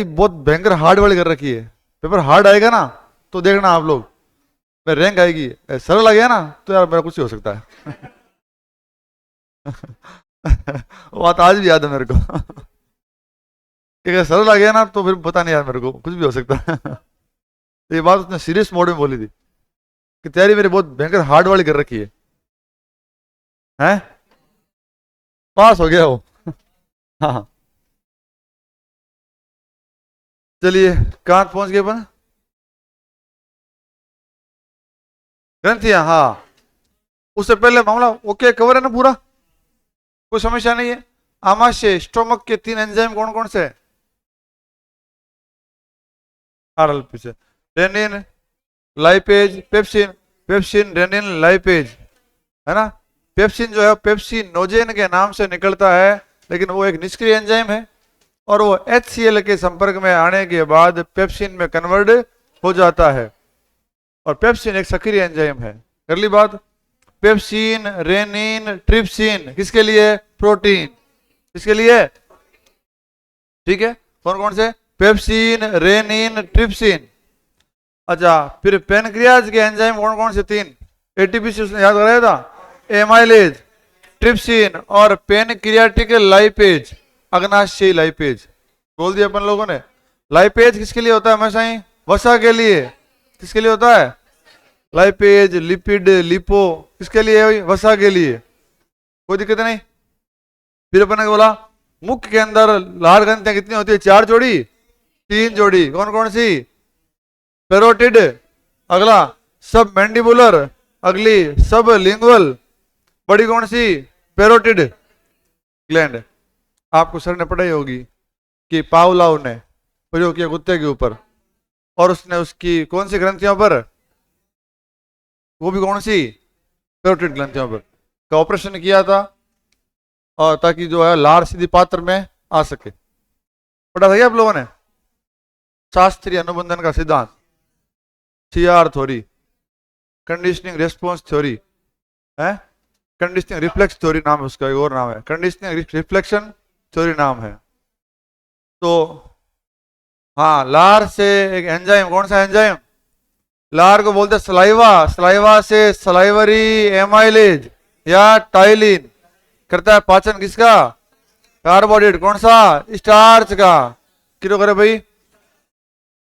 बहुत भयंकर हार्ड वाली कर रखी है। पेपर हार्ड आएगा ना तो देखना आप लोग, मेरी रैंक आएगी। सरल आ गया ना तो यार मेरा कुछ ही हो सकता है। वो बात आज भी याद है मेरे को। कि अगर सरल आ गया ना तो फिर पता नहीं यार, मेरे को कुछ भी हो सकता है। तो ये बात उसने सीरियस मोड में बोली थी कि तैयारी मेरी बहुत भयंकर हार्ड वाली कर रखी है। हैं? पास हो गया वो। हाँ हाँ। चलिए कहाँ पहुंच गए अपन? ग्रंथियां, हाँ। उससे पहले मामला ओके कवर है ना पूरा, कोई समस्या नहीं है। आमाशय स्टोमक के 3 एंजाइम कौन कौन से? आरएलपी से rennin, lipase, pepsin. Pepsin, rennin, lipase, है ना। पेप्सिन जो है पेप्सिनोजेन के नाम से निकलता है, लेकिन वो एक निष्क्रिय एंजाइम है और वो HCl के संपर्क में आने के बाद पेप्सिन में कन्वर्ट हो जाता है। और पेप्सिन एक सक्रिय एंजाइम है। कर ली बात। पेप्सिन, रेनिन, ट्रिप्सिन किसके लिए? प्रोटीन। किसके लिए? ठीक है, कौन कौन से? Pepsin, rennin, trypsin. अच्छा, फिर पेनक्रियाज के एंजाइम कौन कौन से? 3 ATP से उसने याद कराया था। एमाइलेज, ट्रिप्सिन और पेनक्रियाटिक लाइपेज, अग्नाशयी लाइपेज। बोल दिया अपन लोगों ने। लाइपेज किसके लिए होता है? हमेशा ही वसा के लिए। किसके लिए होता है? लाइपेज, लिपिड, लिपो किसके लिए? वसा के लिए। कोई दिक्कत नहीं। फिर अपन ने बोला मुख के अंदर लार ग्रंथियां कितनी होती है? 4 जोड़ी, 3 जोड़ी। कौन कौन सी? पेरोटिड, अगला सब मैंडिबुलर, अगली सब लिंगुअल, बड़ी कौन सी? Parotid gland. आपको सर ने पढ़ाई होगी कि पावलाव ने प्रयोग किया कुत्ते के ऊपर, और उसने उसकी कौन सी ग्रंथियों पर? वो भी कौन सी? पेरोटिड ग्रंथियों पर का ऑपरेशन किया था, और ताकि जो है लार सीधी पात्र में आ सके। पढ़ा था क्या आप लोगों ने? शास्त्रीय अनुबंधन का सिद्धांत, CR theory, conditioning response theory है, कंडीशनिंग रिफ्लेक्स थ्योरी नाम है उसका, एक और नाम है कंडीशनिंग रिफ्लेक्शन थ्योरी नाम है। तो हाँ, लार से एक एंजाइम, कौन सा एंजाइम? लार को बोलते सलाइवा, सलाइवा से सलाइवरी एमाइलेज या टाइलिन करता है पाचन। किसका? कार्बोहाइड्रेट। कौन सा? स्टार्च का। किलो करे भाई।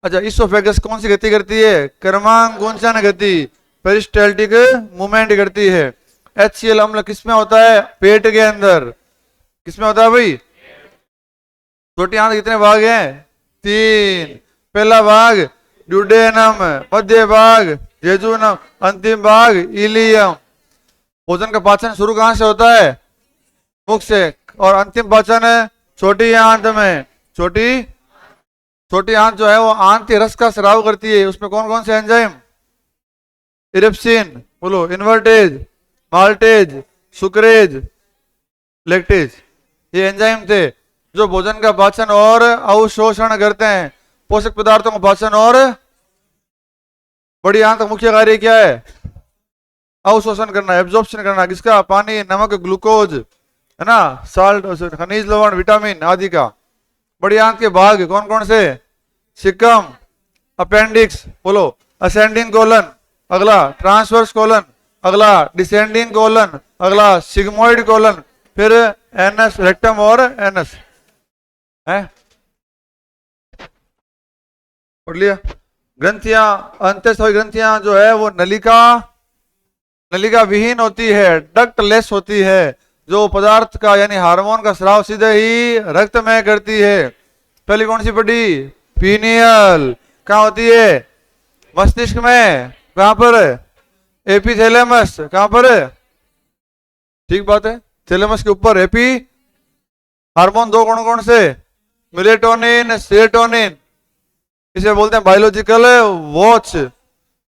अच्छा, इसोफेगस कौन सी गति करती है? कर्मांकुंचन गति, पेरिस्टाल्टिक मूवमेंट करती है। HCl अम्ल किसमें होता है? पेट के अंदर। किसमें होता है भाई? छोटी आंत कितने भाग हैं? 3। पहला भाग ड्यूडेनम, मध्य भाग जेजुनम, अंतिम भाग इलियम। भोजन का पाचन शुरू कहां से होता है? मुख से। और अंतिम पाचन है छोटी आंत में। छोटी आंत जो है वो आंत रस का स्राव करती है। उसमें कौन कौन से एंजाइम? इरिप्सिन, बोलो, इन्वर्टेज, माल्टेज, सुक्रेज, लैक्टेज, ये एंजाइम थे जो भोजन का पाचन और अवशोषण करते हैं। पोषक पदार्थों का पाचन और बड़ी आंत का मुख्य कार्य क्या है? अवशोषण करना, एब्जॉर्प्शन करना। किसका? पानी, नमक, ग्लूकोज, है ना, साल्ट, खनिज लवण, विटामिन आदि का। बड़ी आंत के भाग कौन कौन से? सिकम, अपेंडिक्स, बोलो, असेंडिंग कोलन, अगला ट्रांसवर्स कोलन, अगला डिसेंडिंग कोलन, अगला सिग्मोइड कोलन, फिर एनस, रेक्टम और एनस है। पढ़ लिया। ग्रंथियां, अंतःस्रावी ग्रंथियां जो है वो नलिका विहीन होती है, डक्ट लेस होती है, जो पदार्थ का यानी हार्मोन का स्राव सीधे ही रक्त में करती है। पहली कौन सी पढ़ी? पीनियल। कहाँ होती है? मस्तिष्क में। कहां पर? एपिथैलेमस। कहां पर? ठीक बात है, थैलेमस के ऊपर। एपी हार्मोन 2 कौन कौन से? Melatonin, serotonin. इसे बोलते हैं बायोलॉजिकल वॉच,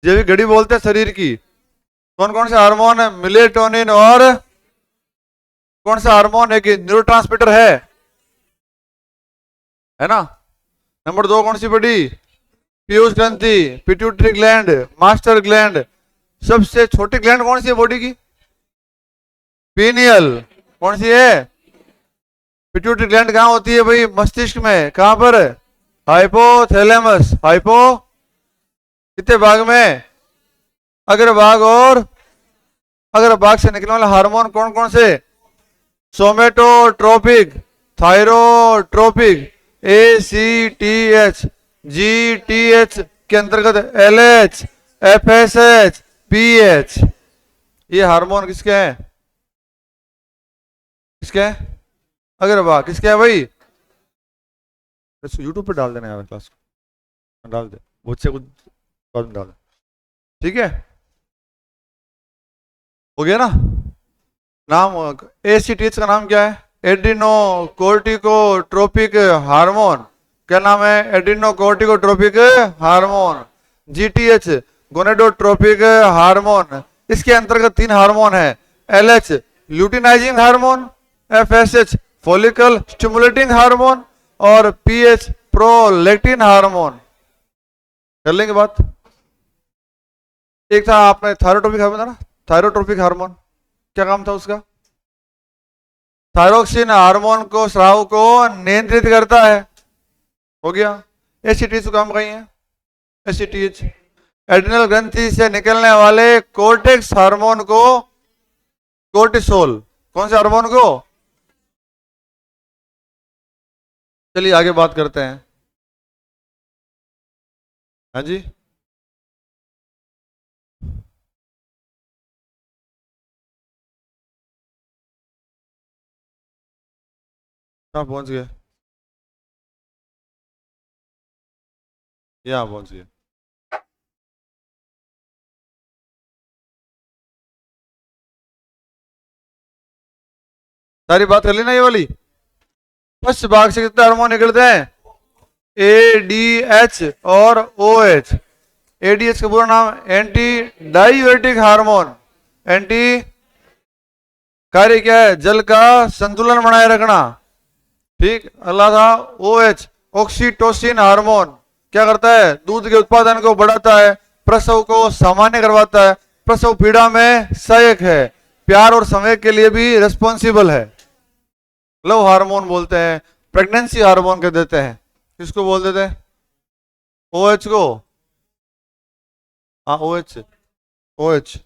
जैविक घड़ी बोलते हैं शरीर की। कौन कौन से हार्मोन है? मेलेटोनिन और कौन सा हार्मोन? एक न्यूरोट्रांसमीटर है ना। नंबर 2 कौन सी पड़ी? पीयूष ग्रंथि, पिट्यूटरी ग्लैंड, मास्टर ग्लैंड। सबसे छोटी ग्लैंड कौन सी है बॉडी की? पीनियल। कौन सी है? पिट्यूटरी ग्लैंड कहां होती है भाई? मस्तिष्क में। कहां पर? हाइपोथैलेमस। हाइपो कितने भाग में? अग्रभाग और अग्रभाग से निकलने वाले हार्मोन कौन कौन से? सोमेटोट्रोपिक, थायरोट्रोपिक, ACTH, GTH के अंतर्गत LH, FSH, PH। ये हार्मोन किसके हैं? किसके हैं? अग्रभाग। किसके है भाई? यूट्यूब पे डाल देना यार, क्लास को डाल दे, मुझसे कुछ बाद में डाल दे, ठीक है? हो गया ना? नाम ACTH का नाम क्या है? Adrenocorticotropic hormone. क्या नाम है? Adrenocorticotropic hormone. GTH gonadotropic hormone. इसके अंतर्गत 3 हार्मोन है, LH luteinizing hormone, FSH follicle stimulating hormone और PH प्रोलैक्टिन हार्मोन। कर लेंगे बात। एक था आपने थायरोट्रोपिक हार्मोन था ना, थायरोट्रोपिक हार्मोन क्या काम था उसका? थायरोक्सिन हार्मोन को, स्राव को नियंत्रित करता है। हो गया। ACTH का काम कहीं है? ACTH एड्रिनल ग्रंथि से निकलने वाले कोर्टेक्स हार्मोन को कोर्टिसोल। कौन से हार्मोन को? चलिए आगे बात करते हैं। हाँ जी, कहाँ पहुंच गए? यहाँ पहुंच गए। सारी बात कर ली ना ये वाली? फर्स्ट भाग से कितने हार्मोन निकलते हैं? ADH और OH। ADH का पूरा नाम एंटी डायूरेटिक हार्मोन। एंटी कार्य क्या है? जल का संतुलन बनाए रखना। ठीक। अगला था OH ऑक्सीटोसिन हार्मोन। क्या करता है? दूध के उत्पादन को बढ़ाता है, प्रसव को सामान्य करवाता है, प्रसव पीड़ा में सहायक है, प्यार और संवेग के लिए भी रिस्पॉन्सिबल है। लव हार्मोन बोलते हैं, प्रेगनेंसी हार्मोन कह देते हैं। किसको बोल देते हैं? OH को। हाँ OH, OH।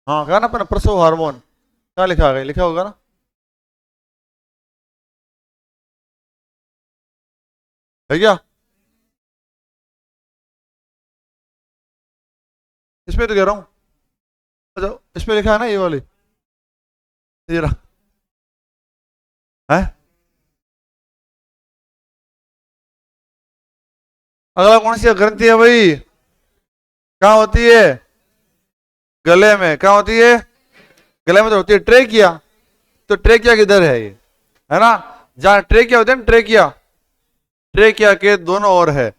हाँ कहा ना अपना प्रसव हार्मोन। क्या लिखा है? लिखा होगा ना? है क्या? इसमें तो कह रहा हूँ। अच्छा इसमें लिखा है ना ये वाली, ये रहा है। अगला कौन सी ग्रंथि है भाई? कहाँ होती है? गले में। कहाँ होती है? गले में तो होती है ट्रेकिया। तो ट्रेकिया किधर है? ये है ना, जहाँ ट्रेकिया होते हैं ना, ट्रेकिया, ट्रेकिया के दोनों ओर है।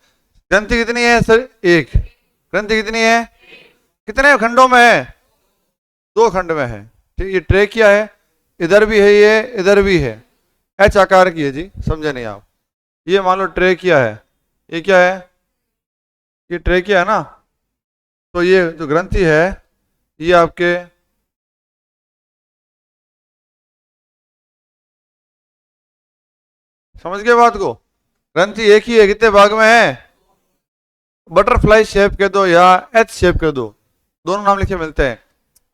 ग्रंथि कितनी है सर? एक। ग्रंथि कितनी है? कितने खंडों में है? 2 खंड में है। ठीक। ये ट्रेकिया है, इधर भी है, ये इधर भी है। H आकार की है जी, समझे नहीं आप? ये मान लो ट्रेकिया है, ये क्या है? ये ट्रेकिया है ना। तो ये जो ग्रंथि है ये आपके समझ गए बात को? ग्रंथि एक ही है, कितने भाग में है? बटरफ्लाई शेप कह दो या H शेप कह दो, दोनों नाम लिखे मिलते हैं।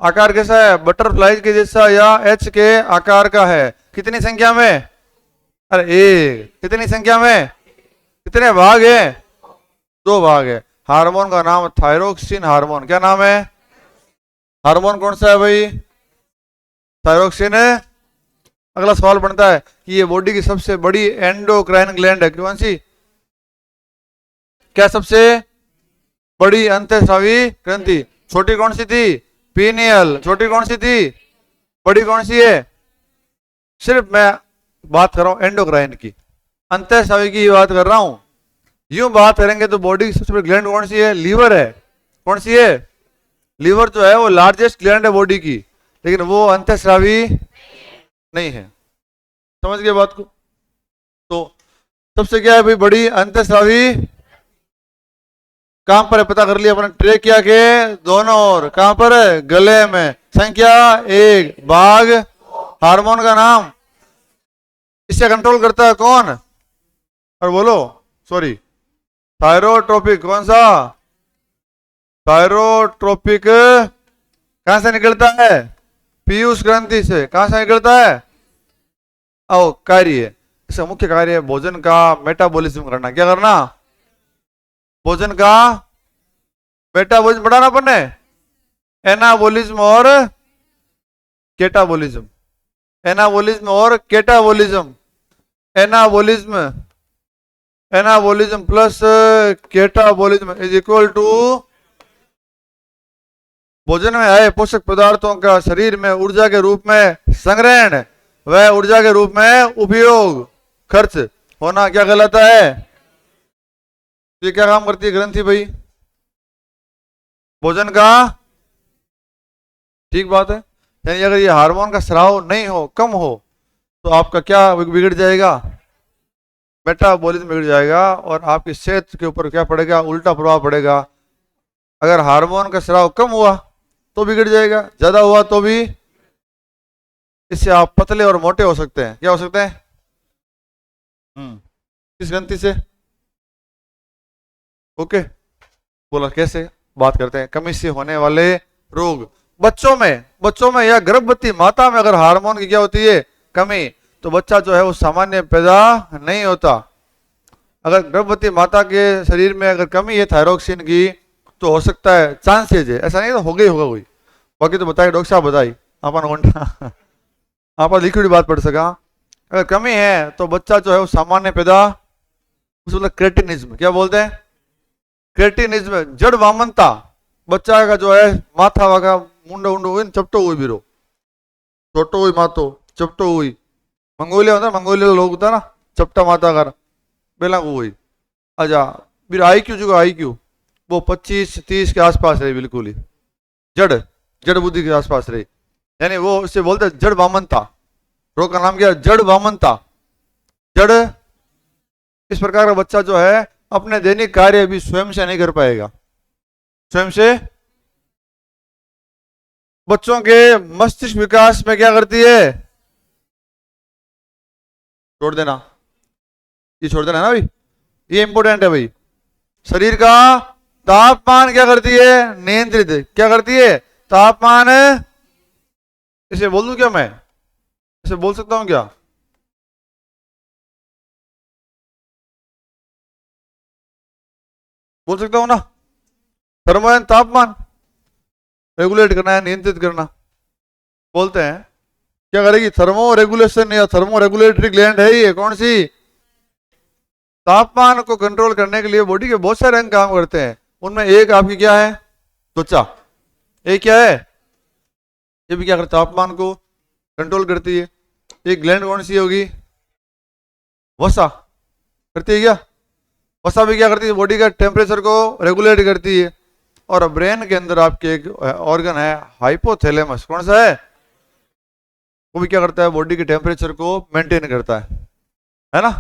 आकार कैसा है? बटरफ्लाई के जैसा या H के आकार का है। कितनी संख्या में? अरे एक। कितनी संख्या में? कितने भाग है? 2 भाग है। हार्मोन का नाम थायरोक्सिन हार्मोन। क्या नाम है? हार्मोन कौन सा है भाई? थायरोक्सिन है। अगला सवाल बनता है कि ये बॉडी की सबसे बड़ी एंडोक्राइन ग्लैंड है, कौन सी? क्या सबसे बड़ी अंतःस्रावी ग्रंथि? छोटी कौन सी थी? पीनियल। छोटी कौन सी थी? बड़ी कौन सी है? सिर्फ मैं बात कर रहा हूं एंडोक्राइन की, अंतःस्रावी की बात कर रहा हूं। यूं बात करेंगे तो बॉडी की सबसे बड़ी ग्लैंड कौन सी है? लीवर है। कौन सी है? लीवर जो है वो लार्जेस्ट ग्लैंड है बॉडी की, लेकिन वो अंतःस्रावी नहीं है। समझ गए बात को? तो सबसे क्या है भाई? बड़ी अंतःस्रावी कहां पर है? पता कर लिया अपने। ट्रेकिया के दोनों ओर। कहां पर है? गले में। संख्या 1 भाग। हार्मोन का नाम? इससे कंट्रोल करता है कौन? और बोलो, सॉरी, थायरोट्रोपिक कौन सा? थायरोट्रोपिक कहां से निकलता है? पीयूष ग्रंथि से। कहां से निकलता है? आओ, कार्य, इसका मुख्य कार्य है भोजन का मेटाबॉलिज्म करना। क्या करना? भोजन का मेटाबॉलिज्म बढ़ाना अपन ने, एनाबॉलिज्म और केटाबॉलिज्म, एनाबॉलिज्म और catabolism, anabolism, anabolism plus catabolism is equal to भोजन में आए पोषक पदार्थों का शरीर में ऊर्जा के रूप में संग्रहण व ऊर्जा के रूप में उपयोग, खर्च होना। क्या कहलाता है? ये क्या काम करती है ग्रंथि भाई? भोजन का, ठीक बात है। यानी अगर ये हार्मोन का स्राव नहीं हो, कम हो, तो आपका क्या बिगड़ जाएगा? मेटाबॉलिज्म बिगड़ जाएगा और आपकी सेहत के ऊपर क्या पड़ेगा? उल्टा प्रभाव पड़ेगा। अगर हार्मोन का स्राव कम हुआ तो बिगड़ जाएगा, ज्यादा हुआ तो भी, इससे आप पतले और मोटे हो सकते हैं। क्या हो सकते हैं? किस ग्रंथि से? ओके, बोला कैसे? बात करते हैं कमी से होने वाले रोग। बच्चों में या गर्भवती माता में अगर हार्मोन की क्या होती है? कमी, तो बच्चा जो है वो सामान्य पैदा नहीं होता। अगर गर्भवती माता के शरीर में अगर कमी है थायरोक्सिन की, तो हो सकता है, चांसेज है, ऐसा नहीं तो हो गई होगा कोई। बाकी तो बताइए डॉक्टर साहब, बताइए अपन आप लिखी बात पढ़ सका। अगर कमी है तो बच्चा जो है वो सामान्य पैदा, उस मतलब क्रेटिनिज्म, क्या बोलते हैं? क्रेटिनिज्म, जड़ वामनता, बच्चा का जो है माथा वागा मुंडो उंडो हुई चपटो हुई बिरो, छोटो हुई मातो चपटो हुई। मंगोलिया होता है, मंगोलिया लोग होता है ना, चपटा माता कर बेला को हुई। अच्छा, फिर IQ जो IQ वो 25-30 के आसपास रही, बिल्कुल ही जड़ जड़ बुद्धि के आसपास रही। यानी वो उससे बोलते हैं जड़ वामनता। रोग का नाम क्या? जड़ वामनता। जड़, इस प्रकार का बच्चा जो है अपने दैनिक कार्य भी स्वयं से नहीं कर पाएगा। स्वयं से बच्चों के मस्तिष्क विकास में क्या करती है? छोड़ देना, ये छोड़ देना ना भाई, ये इंपॉर्टेंट है भाई। शरीर का तापमान क्या करती है? नियंत्रित। क्या करती है? तापमान। इसे बोल दूं क्या मैं? इसे बोल सकता हूं क्या? बोल सकता हूं ना? थर्मोजन तापमान रेगुलेट करना है, नियंत्रित करना बोलते हैं। क्या करेगी? थर्मो रेगुलेशन या थर्मो रेगुलेटरी ग्लैंड है ये, कौन सी? तापमान को कंट्रोल करने के लिए बॉडी के बहुत सारे अंग काम करते हैं। उनमें एक आपकी क्या है? त्वचा। एक क्या है? ये भी क्या करता है? तापमान को कंट्रोल करती है। एक ग्लैंड कौन सी होगी? वसा करती है क्या? वसा भी क्या करती है? बॉडी का टेम्परेचर को रेगुलेट करती है। और ब्रेन के अंदर आपके एक ऑर्गन है हाइपोथैलेमस, कौन सा है? वो भी क्या करता है? बॉडी के टेम्परेचर को मेंटेन करता है ना?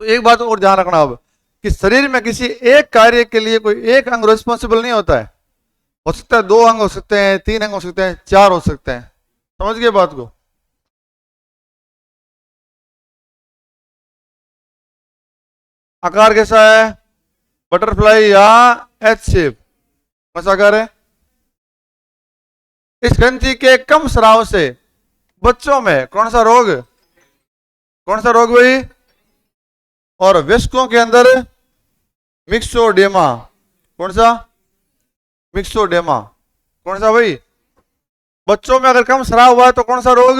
तो एक बात और ध्यान रखना अब, कि शरीर में किसी एक कार्य के लिए कोई एक अंग रिस्पॉन्सिबल नहीं होता है। हो सकता है 2 अंग हो सकते हैं, 3 अंग हो सकते हैं, 4 हो सकते हैं। समझ गए बात को? आकार कैसा है? बटरफ्लाई या एच शेप? कौन सा आकार है? इस ग्रंथि के कम स्राव से बच्चों में कौन सा रोग? कौन सा रोग भाई? और वयस्कों के अंदर मिक्सोडेमा। कौन सा? मिक्सोडेमा। कौन सा भाई? बच्चों में अगर कम स्राव हुआ है तो कौन सा रोग?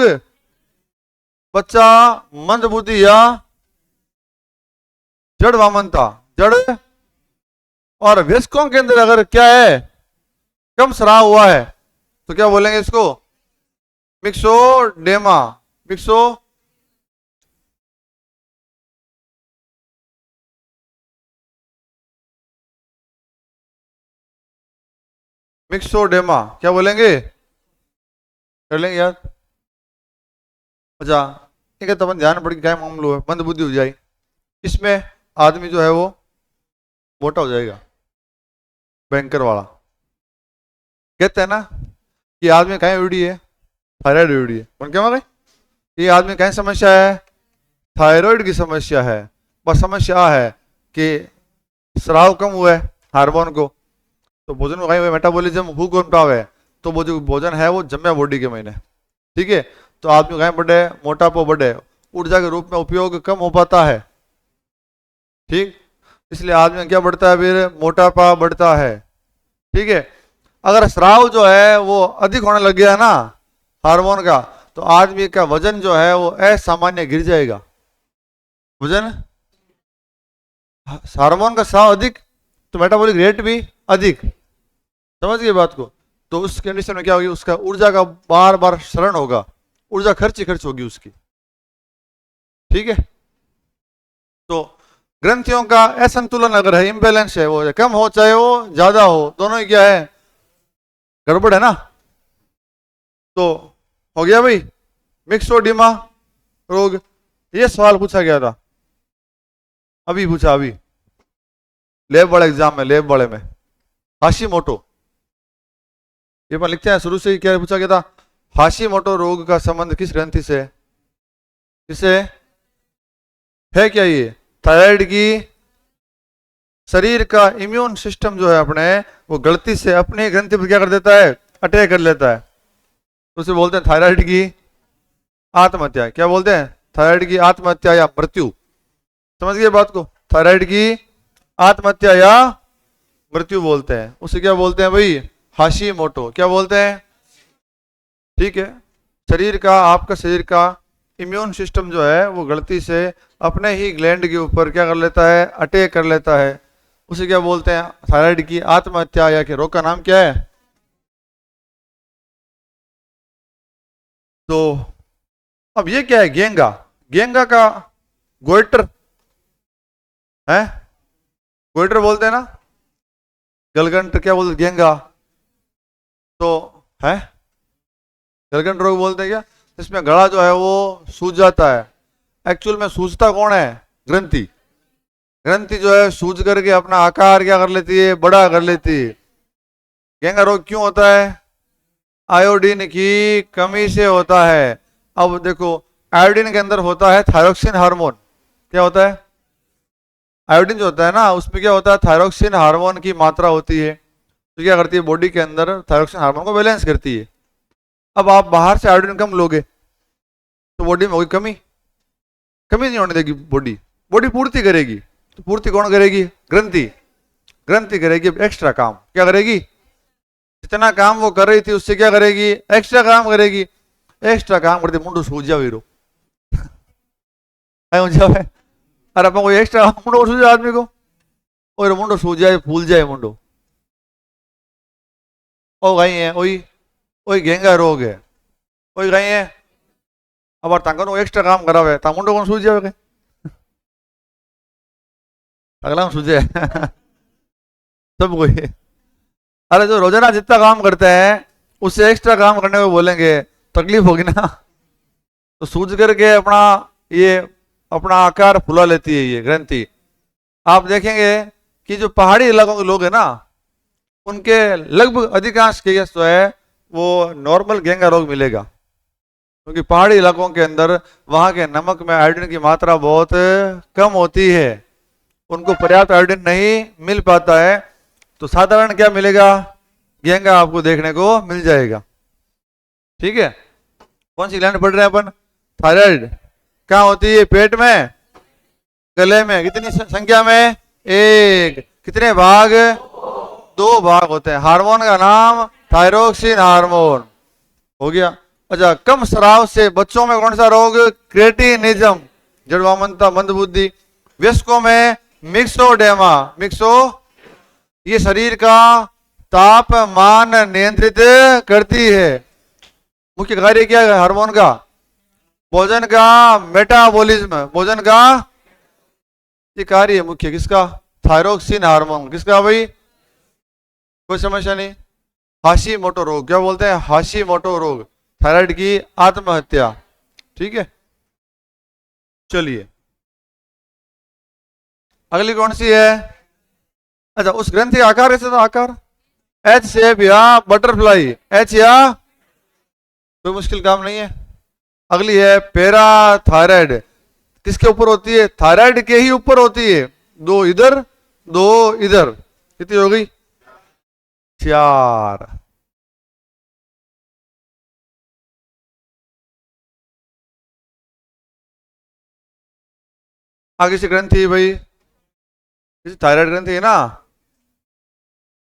बच्चा मंद बुद्धि या जड़ वामनता, जड़। और वयस्कों के अंदर अगर क्या है? कम स्राव हुआ है तो क्या बोलेंगे इसको? मिक्सोडेमा। मिक्सो मिक्सोडेमा क्या बोलेंगे? कर लेंगे यार। अच्छा, ठीक है, तो अपन ध्यान पड़ के क्या मामला है, मंद बुद्धि हो जाए, इसमें आदमी जो है वो मोटा हो जाएगा, बैंकर वाला। कहते हैं ना कि आदमी कहीं उड़ी है, थायराइड उड़ी है, कौन क्या? ये आदमी कहीं समस्या है, थायराइड की समस्या है, पर समस्या है कि स्राव कम हुआ है हार्मोन को, तो भोजन को कहीं मेटाबॉलिज्म हु कौन पावे, तो वो जो भोजन है वो जमे बॉडी के महीने, ठीक है। तो आदमी कहीं बढ़े, मोटापा बढ़े, ऊर्जा के रूप में उपयोग कम हो पाता है, ठीक। इसलिए आदमी क्या बढ़ता है, फिर मोटापा बढ़ता है, ठीक है। अगर स्राव जो है वो अधिक होने लग गया ना हार्मोन का, तो आदमी का वजन जो है वो असामान्य गिर जाएगा। वजन, हार्मोन का स्राव अधिक तो मेटाबॉलिक रेट भी अधिक, समझ गए बात को। तो उस कंडीशन में क्या होगी, उसका ऊर्जा का बार बार शरण होगा, ऊर्जा खर्च ही खर्च होगी उसकी, ठीक है। तो ग्रंथियों का असंतुलन अगर है, इम्बैलेंस है, वो कम हो चाहे वो ज्यादा हो, दोनों ही क्या है, गड़बड़ है ना। तो हो गया भाई मिक्सोडिमा रोग, ये सवाल पूछा गया था, अभी पूछा, अभी लैब वाले एग्जाम में, लैब वाले में हाशिमोटो, ये पर लिखते हैं शुरू से ही क्या पूछा गया था, हाशिमोटो रोग का संबंध किस ग्रंथि से, किससे है, क्या ये थायराइड की, शरीर का इम्यून सिस्टम जो है अपने, वो गलती से अपने ग्रंथि पर क्या कर देता है, अटैक कर लेता है, तो उसे बोलते हैं थायराइड की आत्महत्या। क्या बोलते हैं, थायराइड की आत्महत्या या मृत्यु, समझ गए बात को, थायराइड की आत्महत्या या मृत्यु बोलते हैं, उसे क्या बोलते हैं भाई, हाशिमोटो, क्या बोलते हैं, ठीक है। शरीर का, आपका शरीर का इम्यून सिस्टम जो है वो गलती से अपने ही ग्लैंड के ऊपर क्या कर लेता है, अटैक कर लेता है, उसे क्या बोलते हैं, थायराइड की आत्महत्या, या कि रोग का नाम क्या है। तो अब ये क्या है, गेंगा, गेंगा का गोइटर है, गोइटर बोलते हैं ना, गलगंट क्या बोलते, गेंगा तो है, गलगंट रोग बोलते हैं क्या, इसमें गला जो है वो सूज जाता है। एक्चुअल में सूजता कौन है, ग्रंथि, ग्रंथि जो है सूज करके अपना आकार क्या कर लेती है, बड़ा कर लेती है। गेंगा रोग क्यों होता है, आयोडीन की कमी से होता है। अब देखो आयोडीन के अंदर होता है थायरोक्सिन हार्मोन, क्या होता है, आयोडीन जो होता है ना उसमें क्या होता है, थायरोक्सिन हार्मोन की मात्रा होती है, तो क्या करती है, बॉडी के अंदर थायरोक्सिन हार्मोन को बैलेंस करती है। अब आप बाहर से आयोडीन कम लोगे तो बॉडी में होगी कमी, कमी नहीं होने देगी बॉडी, बॉडी पूर्ति करेगी, तो पूर्ति कौन करेगी, ग्रंथि, ग्रंथि करेगी एक्स्ट्रा काम, क्या करेगी, जितना काम वो कर रही थी उससे क्या करेगी, एक्स्ट्रा काम करेगी, एक्स्ट्रा काम करती मुंडो सूझ जाओ हीरो अरे अपन कोई एक्स्ट्रा मुंडो सूझ जाए आदमी को, और मुंडो सूझ जाए, फूल जाए मुंडो, ओ गई है वही वही गेंगा रोग है, वही गई है। अब तांको एक्स्ट्रा काम करावे ता मुंडो कौन सूझ जावे, अगला सूझे सब कोई। अरे जो रोजाना जितना काम करते हैं उससे एक्स्ट्रा काम करने को बोलेंगे, तकलीफ होगी ना, तो सूझ करके अपना ये अपना आकार फुला लेती है ये ग्रंथि। आप देखेंगे कि जो पहाड़ी इलाकों के लोग हैं ना, उनके लगभग अधिकांश केस जो है वो नॉर्मल गेंगा रोग मिलेगा, क्योंकि पहाड़ी इलाकों के अंदर वहां के नमक में आयोडीन की मात्रा बहुत कम होती है, उनको पर्याप्त आयोडीन नहीं मिल पाता है, तो साधारण क्या मिलेगा, गेंगा आपको देखने को मिल जाएगा, ठीक है। कौन सी ग्लैंड पढ़ रहे हैं अपन, थायराइड कहाँ होती है, पेट में, गले में, कितनी संख्या में, एक, कितने भाग, 2 भाग होते हैं, हार्मोन का नाम थायरोक्सिन हार्मोन, हो गया। अच्छा, कम स्राव से बच्चों में कौन सा रोग, क्रेटिनिज्म, जड़वामनता, मंदबुद्धि, वयस्कों में मिक्सोडेमा, मिक्सो, ये शरीर का तापमान नियंत्रित करती है, मुख्य कार्य क्या है हार्मोन का, भोजन का मेटाबॉलिज्म, भोजन का ये कार्य है मुख्य किसका, थायरोक्सिन हार्मोन, किसका भाई, कोई समस्या नहीं। हाशिमोटो रोग, क्या बोलते हैं, हाशिमोटो रोग, थायराइड की आत्महत्या, ठीक है। चलिए अगली कौन सी है, अच्छा उस ग्रंथि का आकार कैसे था, आकार एच शेप या बटरफ्लाई, एच या, कोई मुश्किल काम नहीं है। अगली है पैराथायराइड, किसके ऊपर होती है? थायराइड के ही ऊपर होती है। दो इधर दो इधर, कितनी हो गई? 4। आगे से ग्रंथि भाई, किसी थायराइड ग्रंथि है ना,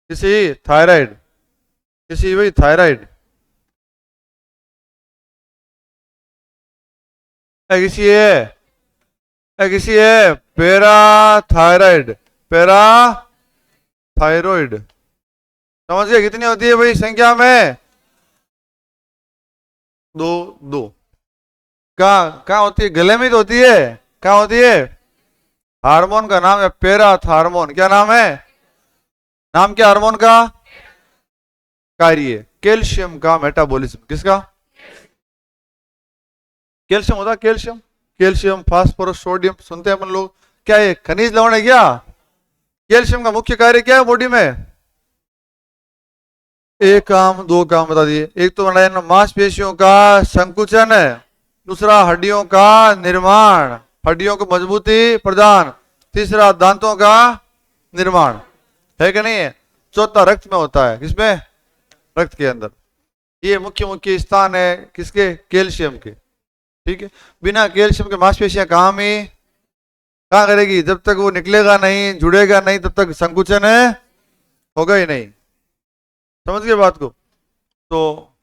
किसी थायराइड, किसी भाई थायराइड, किसी किसी है पैराथायराइड, पैराथायरॉइड। समझ गए? कितनी होती है भाई संख्या में? 2 2। कहाँ कहाँ होती है? गले में तो होती है। कहाँ होती है? हार्मोन का नाम है पैराथार्मोन। क्या नाम है? नाम क्या हार्मोन का? कार्य कैल्शियम का मेटाबॉलिज्म। किसका? कैल्शियम होता है, कैल्शियम, कैल्शियम फास्फोरस सोडियम सुनते हैं अपन लोग। क्या ये खनिज लवण है क्या? कैल्शियम का मुख्य कार्य क्या है बॉडी में? एक काम, दो काम बता दिए। एक तो बनाया मांसपेशियों का संकुचन है, दूसरा हड्डियों का निर्माण, हड्डियों को मजबूती प्रदान, तीसरा दांतों का निर्माण, है कि नहीं है? चौथा रक्त में होता है। किसमें? रक्त के अंदर। ये मुख्य मुख्य स्थान है किसके? कैल्शियम के। ठीक है, बिना कैल्शियम के मांसपेशियां काम ही कहाँ करेगी? जब तक वो निकलेगा नहीं, जुड़ेगा नहीं, तब तक संकुचन होगा ही नहीं। समझ गए बात को? तो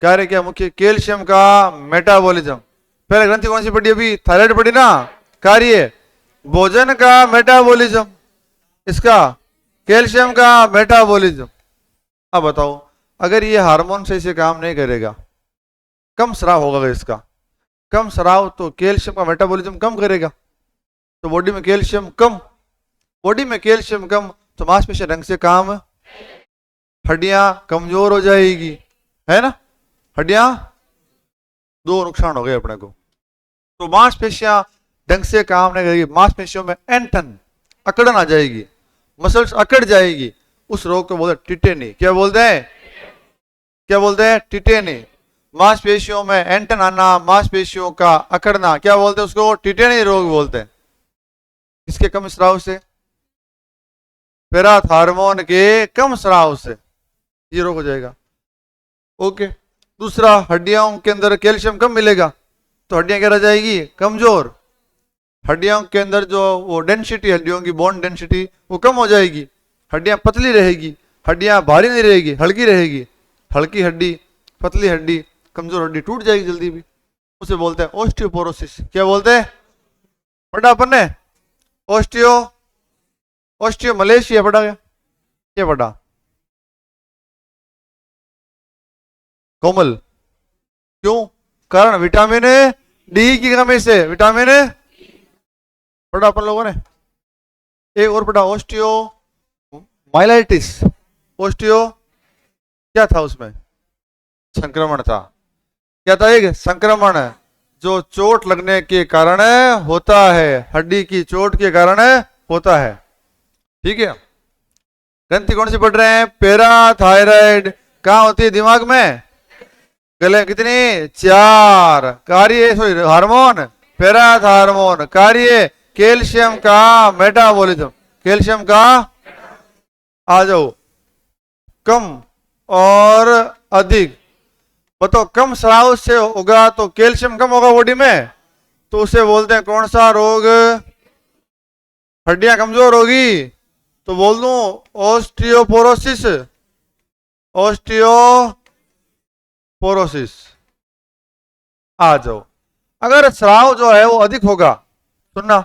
कार्य क्या मुख्य? कैल्शियम का मेटाबॉलिज्म। पहले ग्रंथि कौन सी पढ़ी? अभी थायराइड पढ़ी ना। कार्य भोजन का मेटाबॉलिज्म, इसका कैल्शियम का मेटाबॉलिज्म। अब बताओ, अगर ये हार्मोन सही से काम नहीं करेगा, कम स्राव होगा इसका, कम स्राव तो कैल्शियम का मेटाबॉलिज्म कम करेगा, तो बॉडी में कैल्शियम कम, बॉडी में कैल्शियम कम तो मांसपेशियां ढंग से काम, हड्डियां कमजोर हो जाएगी, है ना? हड्डियां, दो नुकसान हो गए अपने को। तो मांसपेशियां ढंग से काम नहीं करेगी, मांसपेशियों में एंटन, अकड़न आ जाएगी, मसल्स अकड़ जाएगी। उस रोग को बोलते हैं टिटेनी। क्या बोलते हैं? क्या बोलते हैं? टिटेनी। मांसपेशियों में एंटन आना, मांसपेशियों का अकड़ना, क्या बोलते हैं उसको? टिटेनी रोग बोलते हैं। इसके कम स्राव से, पैराथार्मोन के कम स्राव से ये रोग हो जाएगा। ओके। दूसरा, हड्डियों के अंदर कैल्शियम कम मिलेगा तो हड्डियां क्या रह जाएगी? कमजोर। हड्डियों के अंदर जो वो डेंसिटी, हड्डियों की बोन डेंसिटी वो कम हो जाएगी, हड्डियां पतली रहेगी, हड्डियां भारी नहीं रहेगी, हल्की रहेगी। हल्की हड्डी, पतली हड्डी, कमजोर हड्डी टूट जाएगी जल्दी भी, उसे बोलते हैं ऑस्टियोपोरोसिस। क्या बोलते हैं? पढ़ा अपन ने? ऑस्टियो मलेशिया पढ़ा गया, क्या पढ़ा? कोमल, क्यों? कारण विटामिन डी की कमी से, विटामिन पढ़ा अपन लोगों ने। एक और पढ़ा, ऑस्टियो माइलाइटिस। ऑस्टियो क्या था उसमें? संक्रमण था। क्या था? एक संक्रमण जो चोट लगने के कारण होता है, हड्डी की चोट के कारण होता है। ठीक है। ग्रंथि कौन सी पढ़ रहे हैं? पैराथायराइड। कहाँ होती है? दिमाग में। गले कितनी? 4। कार्य, सॉरी, हार्मोन पैराथार्मोन। कार्य कैल्शियम का मेटाबॉलिज्म, कैल्शियम का। आ जाओ, कम और अधिक बताओ। कम स्राव से होगा तो कैल्शियम कम होगा बॉडी में, तो उसे बोलते हैं कौन सा रोग? हड्डियां कमजोर होगी तो बोल दूं ऑस्टियोपोरोसिस। ऑस्टियोपोरोसिस। आ जाओ, अगर स्राव जो है वो अधिक होगा, सुनना,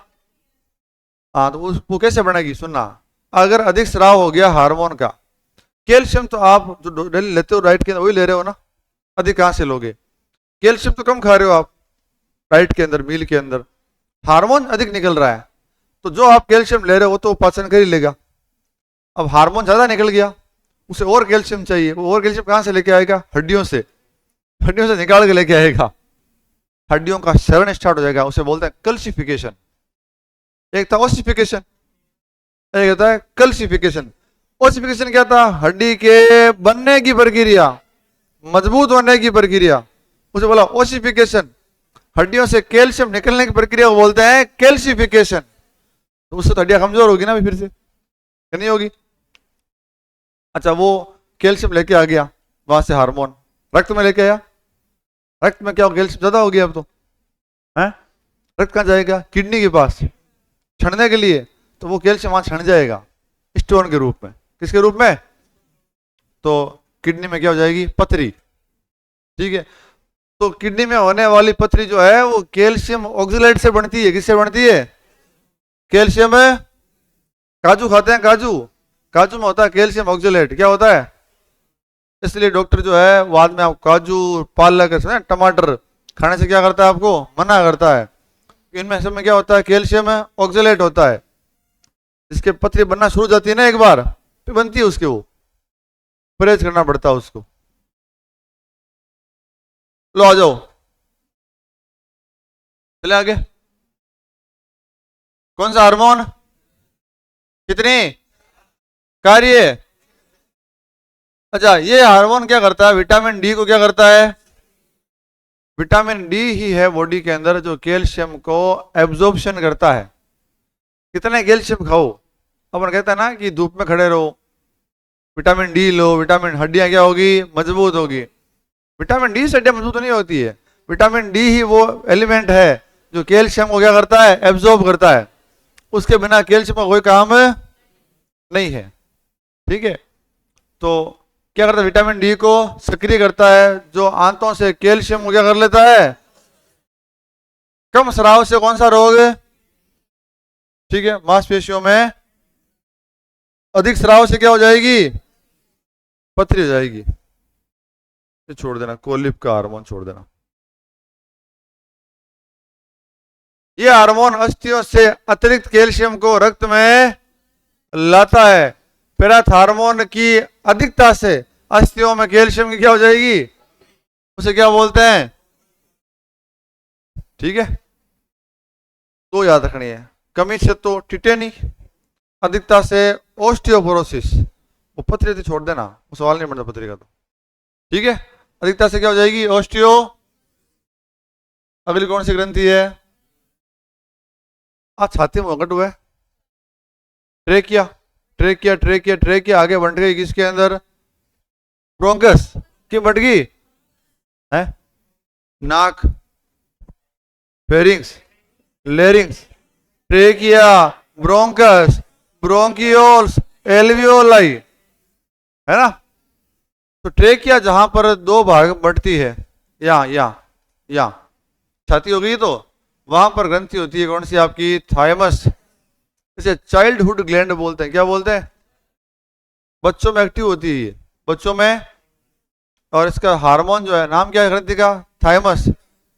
हाँ, तो वो कैसे बनेगी? सुनना, अगर अधिक स्राव हो गया हार्मोन का, कैल्शियम तो आप जो डेली लेते हो डाइट के अंदर वही ले रहे हो ना, अधिक कहां से लोगे? कैल्शियम तो कम खा रहे हो आप डाइट के अंदर, मील के अंदर, हार्मोन अधिक निकल रहा है, तो जो आप कैल्शियम ले रहे हो वो तो पाचन कर ही लेगा। अब हार्मोन ज्यादा निकल गया, उसे और कैल्शियम चाहिए, वो और कैल्शियम कहां से लेके आएगा? हड्डियों से, हड्डियों से निकाल के लेके आएगा, हड्डियों का क्षरण स्टार्ट हो जाएगा, उसे बोलते हैं कल्सिफिकेशन। एक था ओसिफिकेशन, एक होता है कल्सिफिकेशन। ओसिफिकेशन क्या था? हड्डी के बनने की प्रक्रिया, मजबूत होने की प्रक्रिया, उसे बोला ओसिफिकेशन। हड्डियों से कैल्शियम निकलने की प्रक्रिया को बोलते हैं कैल्शिफिकेशन। तो उससे तो हड्डियां कमजोर होगी ना फिर से, नहीं होगी। अच्छा, वो कैल्शियम लेके आ गया वहां से, हार्मोन रक्त में लेके आया, रक्त में क्या हो, कैल्शियम ज्यादा हो गया अब तो है। रक्त कहाँ जाएगा, किडनी के पास छड़ने के लिए, तो वो कैल्शियम वहां छण जाएगा स्टोन के रूप में। किसके रूप में, तो किडनी में क्या हो जाएगी, पथरी। ठीक है, तो किडनी में होने वाली पथरी जो है वो कैल्शियम ऑक्सलेट से बनती है। किससे बनती है, कैल्शियम है। काजू खाते हैं, काजू, काजू में होता है कैल्शियम ऑक्सलेट। क्या होता है, इसलिए डॉक्टर जो है बाद में आप काजू, पालक, टमाटर खाने से क्या करता है, आपको मना करता है। इनमें सब में क्या होता है, कैल्शियम ऑक्सलेट होता है। इसके पथरी बनना शुरू हो जाती है ना एक बार, फिर बनती है उसके, वो परहेज करना पड़ता है उसको। लो आ जाओ, चले आगे। कौन सा हार्मोन, कितनी कार्य। अच्छा, ये हार्मोन क्या करता है, विटामिन डी को क्या करता है, विटामिन डी ही है बॉडी के अंदर जो कैल्शियम को एब्जॉर्प्शन करता है। कितने कैल्शियम खाओ, अपन कहते हैं ना कि धूप में खड़े रहो, विटामिन डी लो, विटामिन, हड्डियां क्या होगी, मजबूत होगी। विटामिन डी से हड्डियां मजबूत नहीं होती है, विटामिन डी ही वो एलिमेंट है जो कैल्शियम को क्या करता है, एब्जॉर्ब करता है। उसके बिना कैल्शियम का कोई काम नहीं है। ठीक है, तो क्या करता है, विटामिन डी को सक्रिय करता है, जो आंतों से कैल्शियम को क्या कर लेता है। कम स्राव से कौन सा रोग, ठीक है, मांसपेशियों में। अधिक स्राव से क्या हो जाएगी, पथरी हो जाएगी। ये छोड़ देना, कोलिप का हार्मोन छोड़ देना। ये हार्मोन अस्थियों से अतिरिक्त कैल्शियम को रक्त में लाता है। पैराथार्मोन की अधिकता से अस्थियों में कैल्शियम की क्या हो जाएगी, उसे क्या बोलते हैं। ठीक है, तो याद रखनी है, कमी से तो टिटेनी, अधिकता से ओस्टियोपोरोसिस। वो पथरी थी छोड़ देना, वो सवाल नहीं बनता पथरी का तो। ठीक है, अधिकता से क्या हो जाएगी, ओस्टियो। अगली कौन सी ग्रंथि है, छाती में घट हुआ है, ट्रेकिया, ट्रेकिया ट्रेकिया ट्रेकिया आगे बढ़ गई किसके अंदर, ब्रोंकस की बढ़ गई है, नाक, pharynx, larynx, trachea, bronchus, bronchioles, alveoli, है ना। तो ट्रेकिया जहां पर दो भाग बढ़ती है, या छाती हो गई, तो वहां पर ग्रंथि होती है कौन सी आपकी, थाइमस। इसे चाइल्डहुड ग्लैंड बोलते हैं। क्या बोलते हैं, बच्चों में एक्टिव होती है ये, बच्चों में। और इसका हार्मोन जो है, नाम क्या है ग्रंथि का, थाइमस।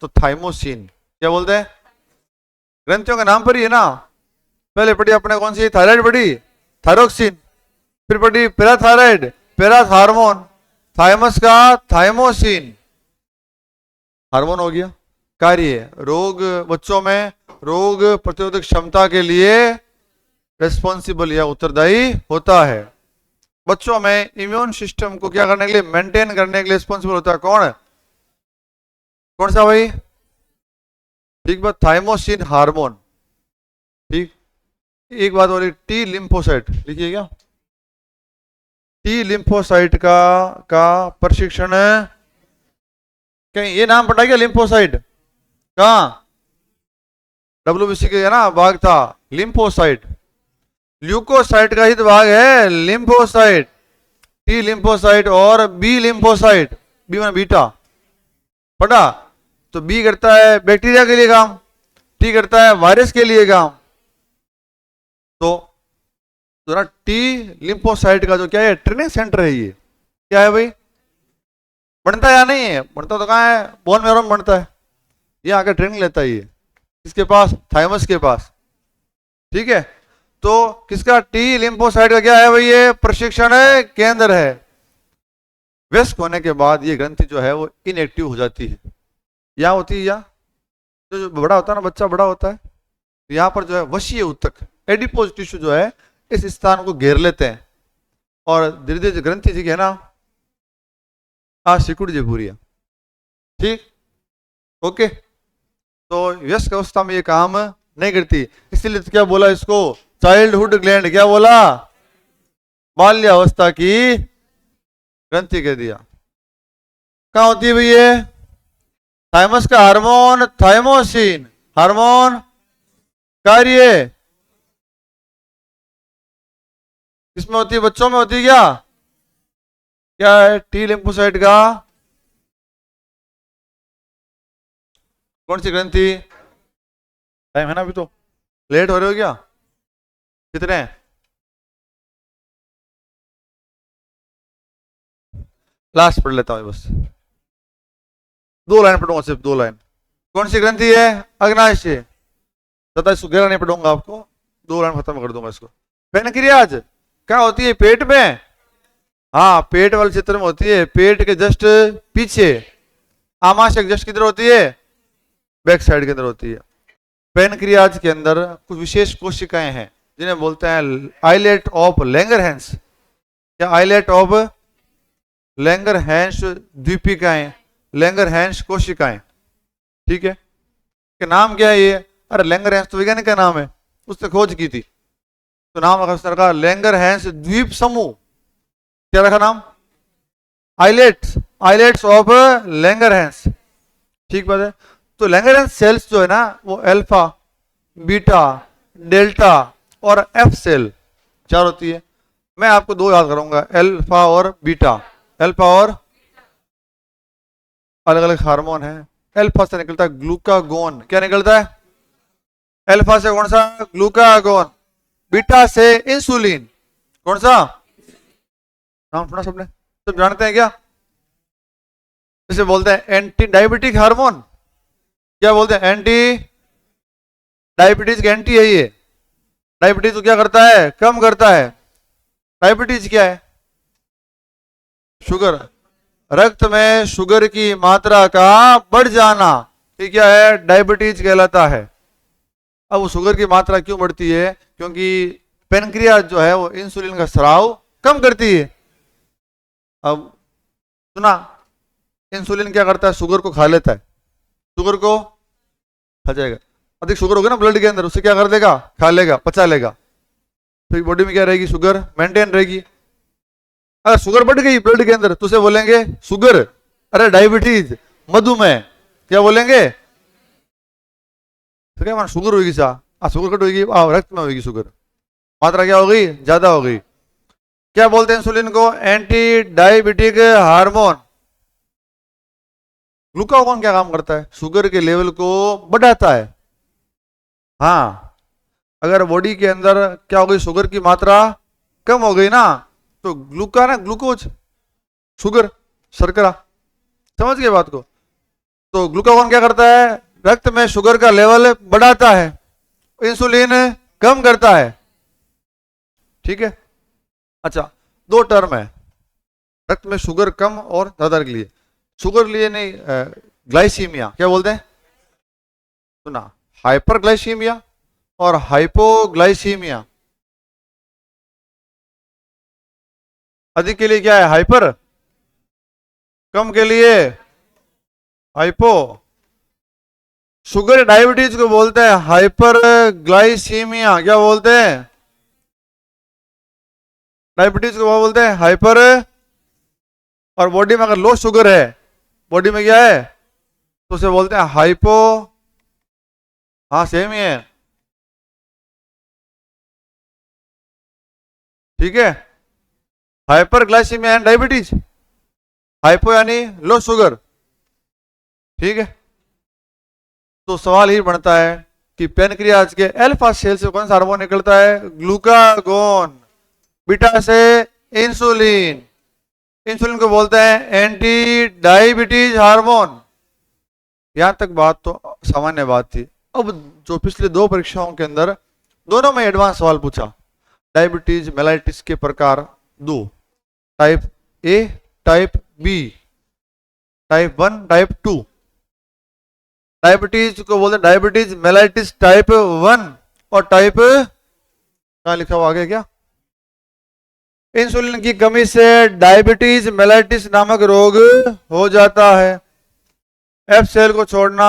तो थाइमोसिन, क्या बोलते हैं, ग्रंथियों का नाम पर ही है ना। पहले पढ़ी अपने कौन सी, थायराइड पढ़ी, थायरोक्सिन, फिर पढ़ी पैराथायराइड, पैराथार्मोन, थाइमस का थाइमोसिन, हार्मोन हो गया। कार्य, रोग, बच्चों में रोग प्रतिरोधक क्षमता के लिए रेस्पॉन्सिबल या उत्तरदायी होता है। बच्चों में इम्यून सिस्टम को क्या करने के लिए, मेंटेन करने के लिए रिस्पॉन्सिबल होता है कौन, कौन सा भाई, ठीक बात, थाइमोसिन हार्मोन। ठीक, एक बात और, टी लिम्फोसाइट लिखिएगा, टी लिम्फोसाइट का प्रशिक्षण, कहीं ये नाम पता क्या, लिम्फोसाइट कहा, डब्ल्यूबीसी के है ना भाग था, लिम्फोसाइट। ल्यूकोसाइट का ही तो भाग है लिम्फोसाइट, टी लिम्फोसाइट और बी लिम्फोसाइट, बी माने बीटा, पढ़ा। तो बी करता है बैक्टीरिया के लिए काम, टी करता है वायरस के लिए काम। तो टी लिम्फोसाइट का जो क्या है, ट्रेनिंग सेंटर है ये। क्या है भाई, बनता है या नहीं है, बनता तो कहाँ है, बोन मैरो में बनता है, ये आकर ट्रेनिंग लेता है ये, किसके पास, थाइमस के पास। ठीक है, तो किसका, टी लिम्फोसाइट का क्या है भाई, ये प्रशिक्षण है, केंद्र है। वयस्क होने के बाद ये ग्रंथि जो है वो इनएक्टिव हो जाती है, या होती है, या जो बड़ा होता है ना, बच्चा बड़ा होता है, तो यहाँ पर जो है वशीय ऊतक, एडिपोज टिश्यू जो है इस स्थान को घेर लेते हैं, और धीरे धीरे ग्रंथि जी है ना, सिकुड़ जी पूरी है। ठीक, ओके। तो वयस्क अवस्था में ये काम नहीं करती, इसलिए तो क्या बोला इसको, चाइल्डहुड ग्लैंड, क्या बोला, बाल्यावस्था की ग्रंथि कह दिया। कहाँ होती है भैया, थाइमस का हार्मोन थाइमोसिन, हार्मोन कार्य किसमें होती है, बच्चों में होती है क्या, क्या है, टी लिम्फोसाइट का कौन सी ग्रंथि, टाइम है ना अभी तो, लेट हो रहे हो क्या, कितने, लास्ट पढ़ लेता हूं बस, 2 लाइन पढ़ूंगा, सिर्फ 2 लाइन। कौन सी ग्रंथि है, अग्नाशय, तथा इसको गहरा नहीं पढ़ूंगा आपको, 2 लाइन खत्म कर दूंगा इसको। पेनक्रियाज क्या होती है, पेट में, हाँ पेट वाले क्षेत्र में होती है, पेट के जस्ट पीछे, आमाशय जस्ट किधर होती है, बैक साइड के अंदर होती है। पेनक्रियाज के अंदर कुछ विशेष कोशिकाएं हैं जिन्हें बोलते हैं आइलेट ऑफ लैंगरहैंस, क्या आइलेट ऑफ लैंगरहैंस द्वीपिकाएं, लैंगरहैंस कोशिकाएं, ठीक है, के नाम क्या है ये, अरे लैंगरहैंस तो वैज्ञानिक का नाम है, उसने खोज की थी, तो नाम रखा लैंगरहैंस द्वीप समूह, क्या रखा नाम, आइलेट्स, आइलेट्स ऑफ लैंगरहैंस, ठीक बात है। तो लैंगरहैंस सेल्स जो है ना वो अल्फा, बीटा, डेल्टा और एफ सेल 4 होती है। मैं आपको 2 याद करूंगा, अल्फा और बीटा, अल्फा और अलग अलग हार्मोन है। अल्फा से निकलता है ग्लूकागोन, क्या निकलता है, अल्फा से कौन सा, ग्लूकागोन, बीटा से इंसुलिन, कौन सा, नाम सुना सबने, सब जानते हैं क्या, इसे बोलते हैं एंटी डायबिटिक हार्मोन, क्या बोलते हैं, एंटी डायबिटीज के एंटी है ये, डायबिटीज को क्या करता है, कम करता है। डायबिटीज क्या है, शुगर, रक्त में शुगर की मात्रा का बढ़ जाना, ये क्या है, डायबिटीज कहलाता है। अब वो शुगर की मात्रा क्यों बढ़ती है, क्योंकि पेनक्रियाज जो है वो इंसुलिन का स्राव कम करती है। अब सुना, इंसुलिन क्या करता है, शुगर को खा लेता है, शुगर को खा जाएगा, अधिक शुगर होगा ना ब्लड के अंदर, उससे क्या कर देगा, खा लेगा, पचा लेगा, तो बॉडी में क्या रहेगी, शुगर मेंटेन रहेगी। अगर शुगर बढ़ गई ब्लड के अंदर तो उसे बोलेंगे शुगर, अरे डायबिटीज, मधुमेह, क्या बोलेंगे, तो क्या मान शुगर होगी, शुगर कट होगी, रक्त में होगी शुगर, मात्रा क्या हो गई, ज्यादा हो गई। क्या बोलते हैं इंसुलिन को, एंटी डायबिटिक हार्मोन। ग्लूकागोन क्या काम करता है, शुगर के लेवल को बढ़ाता है। हाँ, अगर बॉडी के अंदर क्या हो गई, शुगर की मात्रा कम हो गई ना, तो ग्लूकोज, शुगर, शर्करा, समझ गए बात को। तो ग्लूकागोन क्या करता है, रक्त में शुगर का लेवल बढ़ाता है, इंसुलिन कम करता है, ठीक है। अच्छा, 2 टर्म है रक्त में शुगर कम और ज्यादा के लिए, शुगर लिए नहीं, ग्लाइसीमिया, क्या बोलते हैं, सुना, हाइपरग्लाइसीमिया और हाइपोग्लाइसीमिया। अधिक के लिए क्या है, हाइपर, कम के लिए हाइपो। शुगर डायबिटीज को बोलते हैं हाइपर ग्लाइसीमिया, क्या बोलते हैं, डायबिटीज को बोलते हैं हाइपर। और बॉडी में अगर लो शुगर है, बॉडी में क्या है, तो उसे बोलते हैं हाइपो, हाँ सेम ही है, ठीक है। Hyperglycaemia and diabetes, hypo यानी लो शुगर, ठीक है। तो सवाल ही बनता है कि पेनक्रियाज के अल्फा सेल से कौन सा हार्मोन निकलता है, ग्लूकागोन, बीटा से इंसुलिन, इंसुलिन को बोलते हैं एंटी डायबिटीज हार्मोन। यहां तक बात तो सामान्य बात थी। अब जो पिछले 2 परीक्षाओं के अंदर दोनों में एडवांस सवाल पूछा, डायबिटीज मेलाइटिस के प्रकार 2, type A, type B, type 1, type 2। Diabetes को बोलते हैं डायबिटीज मेलाइटिस टाइप 1 और टाइप, कहां लिखा हुआ आगे क्या, इंसुलिन की कमी से डायबिटीज मेलाइटिस नामक रोग हो जाता है। एफ सेल को छोड़ना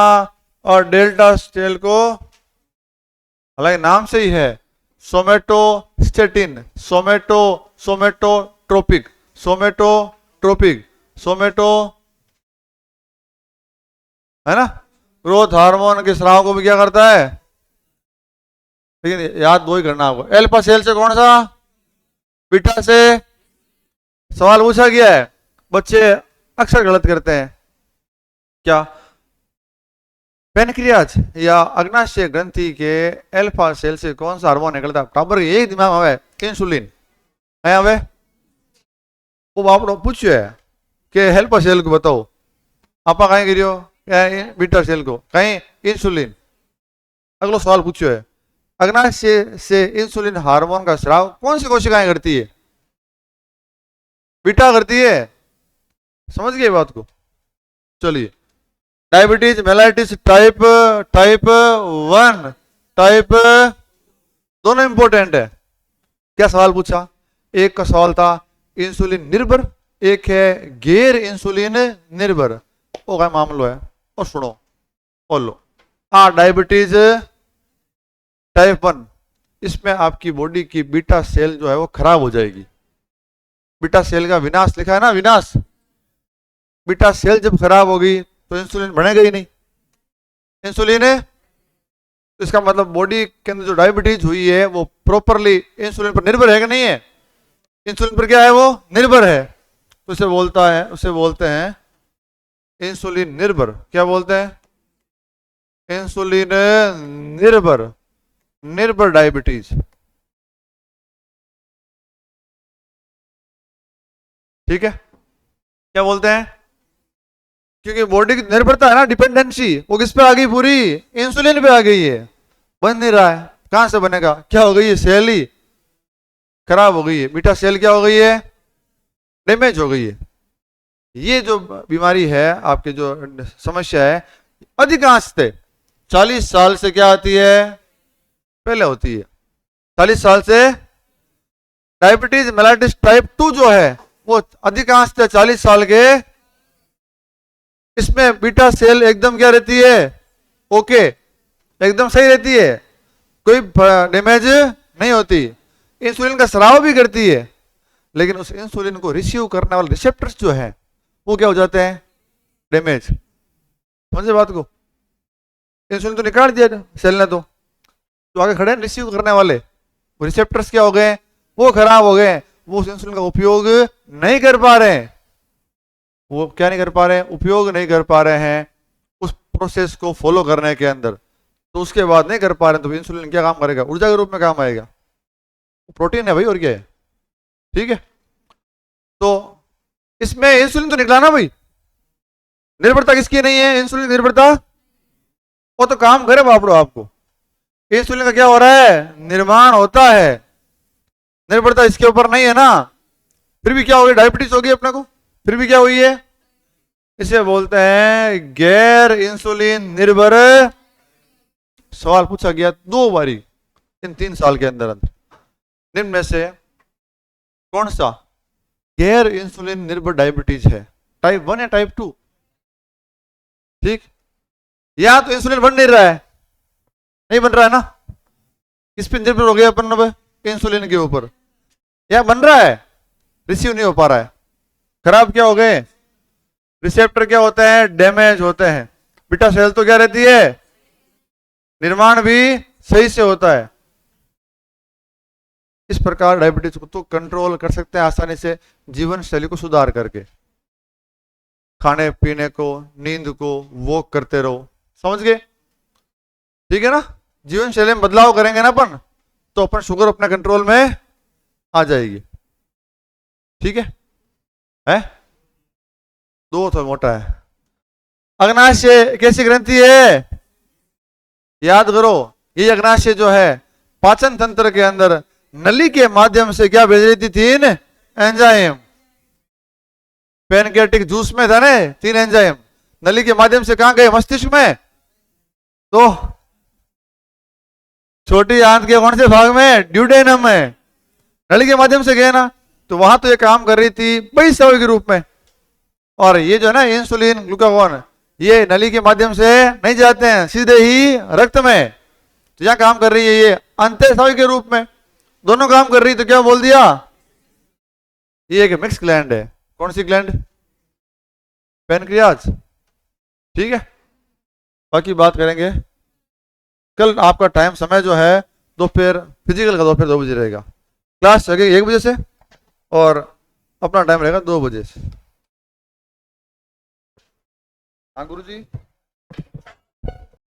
और डेल्टा सेल को, हालांकि नाम से ही है, सोमेटोस्टेटिन, सोमेटोट्रोपिक, सोमेटो है ना, ग्रोथ हार्मोन के स्राव को भी क्या करता है, लेकिन याद दो ही करना आपको। अल्फा सेल से कौन सा, बीटा से। सवाल पूछा गया है, बच्चे अक्सर गलत करते हैं क्या, पेनक्रियाज या अग्नाशय ग्रंथि के अल्फा सेल से कौन सा हार्मोन निकलता है, टाबर यही दिमाग में है, इंसुलिन है। हमें वो आप पूछो है कि अल्फा सेल को बताओ, आप कहीं गिरियो बीटा सेल को, कहीं इंसुलिन। अगला सवाल पूछो है, अग्नाशय से इंसुलिन हार्मोन का स्राव कौन सी कोशिकाएं करती है, बीटा करती है। समझ गए बात को। चलिए, डायबिटीज मेलाइटिस टाइप 1 टाइप, दोनों इंपॉर्टेंट है। क्या सवाल पूछा, एक का सवाल था इंसुलिन निर्भर, एक है गैर इंसुलिन निर्भर। वो क्या मामलो है, और सुनो और लो। डायबिटीज टाइप 1, इसमें आपकी बॉडी की बीटा सेल जो है वो खराब हो जाएगी। बीटा सेल का विनाश लिखा है ना, विनाश। बीटा सेल जब खराब होगी तो इंसुलिन बनेगा ही नहीं। इंसुलिन है तो इसका मतलब बॉडी के अंदर जो डायबिटीज हुई है वो प्रॉपरली इंसुलिन पर निर्भर है कि नहीं है, इंसुलिन पर क्या है वो निर्भर है, तो उसे बोलते हैं इंसुलिन निर्भर। क्या बोलते हैं, इंसुलिन निर्भर डायबिटीज। ठीक है, क्या बोलते हैं, क्योंकि बॉडी की निर्भरता है ना, डिपेंडेंसी, वो किस पे आ गई, पूरी इंसुलिन पे आ गई है, बन नहीं रहा है। कहां से बनेगा, क्या हो गई है, सेल ही खराब हो गई है, बीटा सेल क्या हो गई है, डैमेज हो गई है। ये जो बीमारी है, आपके जो समस्या है, अधिकांशतः 40 साल से क्या आती है, पहले होती है। 40 साल से डायबिटीज मेलाइटिस टाइप 2 जो है वो अधिकांशतः 40 साल के, इसमें बीटा सेल एकदम क्या रहती है, ओके, एकदम सही रहती है, कोई डैमेज नहीं होती। इंसुलिन का स्राव भी करती है, लेकिन उस इंसुलिन को रिसीव करने वाले रिसेप्टर्स जो है वो क्या हो जाते हैं, डैमेज। समझे बात को, इंसुलिन तो निकाल दिया सेल ने, तो आगे खड़े हैं रिसीव करने वाले, वो रिसेप्टर्स क्या हो गए, वो खराब हो गए, वो उस इंसुलिन का उपयोग नहीं कर पा रहे हैं। वो क्या नहीं कर पा रहे हैं, उपयोग नहीं कर पा रहे हैं उस प्रोसेस को फॉलो करने के अंदर, तो उसके बाद नहीं कर पा रहे हैं, तो इंसुलिन क्या काम करेगा, ऊर्जा के रूप में काम आएगा, प्रोटीन है भाई, और क्या है। ठीक है, तो इसमें इंसुलिन तो निकला ना भाई, निर्भरता किसकी नहीं है, इंसुलिन निर्भरता, वो तो काम करे बापड़ो आपको। इंसुलिन का क्या हो रहा है, निर्माण होता है, निर्भरता इसके ऊपर नहीं है ना, फिर भी क्या हो गया, डायबिटीज हो गई अपने को, फिर भी क्या हुई है, इसे बोलते हैं गैर इंसुलिन निर्भर। सवाल पूछा गया 2 बारी इन 3 साल के अंदर निम्न में से कौन सा गैर इंसुलिन निर्भर डायबिटीज है, टाइप 1 या टाइप 2। ठीक, या तो इंसुलिन बन नहीं रहा है, नहीं बन रहा है ना, किस पे निर्भर हो गया अपन अब, इंसुलिन के ऊपर, या बन रहा है, रिसीव नहीं हो पा रहा है, खराब क्या हो गए, रिसेप्टर क्या होते हैं, डैमेज होते हैं। बीटा सेल तो क्या रहती है, निर्माण भी सही से होता है। इस प्रकार डायबिटीज को तो कंट्रोल कर सकते हैं आसानी से, जीवन शैली को सुधार करके, खाने पीने को, नींद को, वॉक करते रहो। समझ गए, ठीक है ना, जीवन शैली में बदलाव करेंगे ना अपन, तो अपन शुगर अपने कंट्रोल में आ जाएगी। ठीक है? 2 तो मोटा है। अग्नाशय कैसी ग्रंथि है, याद करो, ये अग्नाशय जो है पाचन तंत्र के अंदर नली के माध्यम से क्या भेज रही थी, 3 एंजाइम, पैनक्रियाटिक जूस में था ना 3 एंजाइम, नली के माध्यम से कहां गए, मस्तिष्क में, तो छोटी आंत के कौन से भाग में, ड्यूडेनम में, नली के माध्यम से गए ना, तो वहां तो ये काम कर रही थी बहिस्रावी के रूप में, और ये जो है ना इंसुलिन ग्लूकागॉन, ये नली के माध्यम से नहीं जाते हैं, सीधे ही रक्त में। तो यहाँ काम कर रही है ये अंतःस्रावी के रूप में, दोनों काम कर रही है। तो क्या बोल दिया, ये एक मिक्स ग्लैंड है। कौन सी ग्लैंड, पैनक्रियाज। ठीक है, बाकी बात करेंगे कल। आपका टाइम समय जो है दोपहर, फिजिकल का दोपहर 2 बजे रहेगा, क्लास चलेगी 1 बजे से, और अपना टाइम रहेगा 2 बजे से। हाँ गुरु जी।